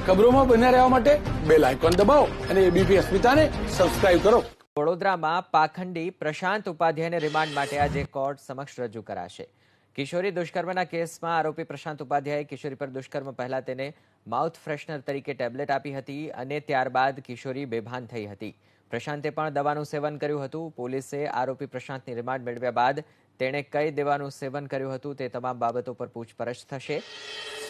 ખબરોમાં બન્યા રહેવા માટે બેલ આઇકોન દબાવો અને એબીપી અસ્મિતાને સબસ્ક્રાઇબ કરો. વડોદરામાં પાખંડી પ્રશાંત ઉપાધ્યાયને રિમાન્ડ માટે આજે કોર્ટ સમક્ષ રજૂ કરાશે. કિશોરી દુષ્કર્મના કેસમાં આરોપી પ્રશાંત ઉપાધ્યાયે કિશોરી પર દુષ્કર્મ પહેલા તેને માઉથ ફ્રેશનર તરીકે ટેબ્લેટ આપી હતી અને ત્યારબાદ કિશોરી બેભાન થઈ હતી. પ્રશાંતે પણ દવાનું સેવન કર્યું હતું. પોલીસે આરોપી પ્રશાંતની રિમાન્ડ મેળવ્યા બાદ તેણે કઈ દવાનું સેવન કર્યું હતું તે તમામ બાબતો પર પૂછપરછ થશે.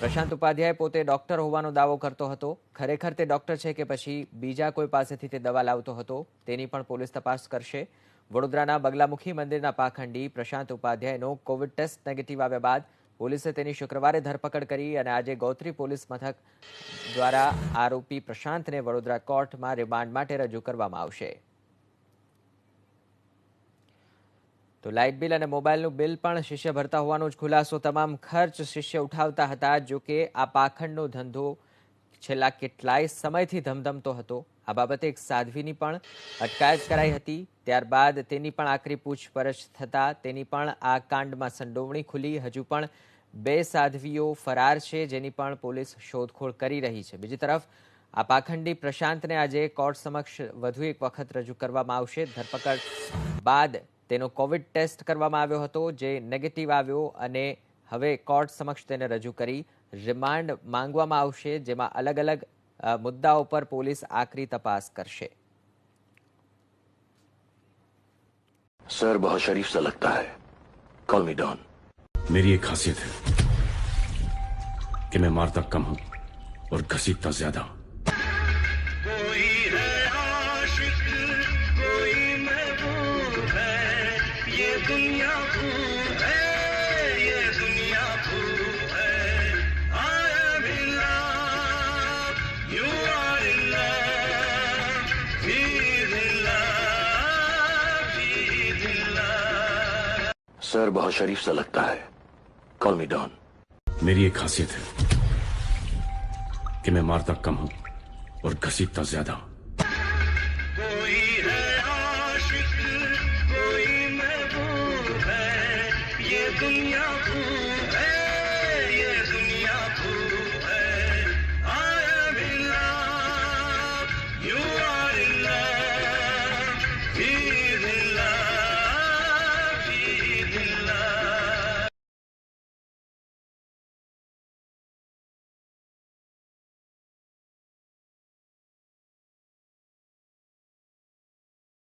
પ્રશાંત ઉપાધ્યાય પોતે ડોક્ટર હોવાનો દાવો કરતો હતો. ખરેખર તે ડોક્ટર છે કે પછી બીજા કોઈ પાસેથી તે દવા લાવતો હતો તેની પણ પોલીસ તપાસ કરશે. વડોદરાના બગલામુખી મંદિરના પાખંડી પ્રશાંત ઉપાધ્યાયનો કોવિડ ટેસ્ટ નેગેટિવ આવ્યા બાદ પોલીસે તેની શુક્રવારે ધરપકડ કરી અને આજે ગોત્રી પોલીસ મથક દ્વારા આરોપી પ્રશાંતને વડોદરા કોર્ટમાં રિમાન્ડ માટે રજૂ કરવામાં આવશે. તો લાઇટ બિલ અને મોબાઈલનું બિલ પણ શિષ્ય ભરતા હોવાનો જ ખુલાસો. તમામ ખર્ચ શિષ્ય ઉઠાવતા હતા. જો કે આ પાખંડનો ધંધો છેલ્લા કેટલાય સમયથી ધમધમતો હતો. આ બાબતે એક સાધ્વીની પણ અટકાયત કરાઈ હતી. ત્યારબાદ તેની પણ આકરી પૂછપરછ થતા તેની પણ આ કાંડમાં સંડોવણી ખુલી. હજુ પણ 2 સાધ્વીઓ ફરાર છે જેની પણ પોલીસ શોધખોળ કરી રહી છે. બીજી તરફ આ પાખંડી પ્રશાંતને આજે કોર્ટ સમક્ષ વધુ એક વખત રજૂ કરવામાં આવશે. ધરપકડ બાદ તેનો કોવિડ ટેસ્ટ કરવામાં આવ્યો હતો જે નેગેટિવ આવ્યો અને હવે કોર્ટ સમક્ષ તેને રજૂ કરી રિમાન્ડ માંગવામાં આવશે, જેમાં અલગ અલગ મુદ્દાઓ પર પોલીસ આકરી તપાસ કરશે. सर बहुत शरीफ सा लगता है. Call me Don. मेरी एक खासियत है कि मैं मारता कम हूं और घसीटता ज्यादा. कोई है आशिक, कोई महबूब है, ये दुनिया खूब है, ये दुनिया खूब है. I am in love, you are in love, we in love, we in love. Sir बहुत शरीफ सा लगता है. Call me Don. मेरी एक खासियत है कि मैं मारता कम हूं और घसीटता ज्यादा. कोई है आशिक, कोई महबूब है, ये दुनिया खूब है, ये दुनिया खूब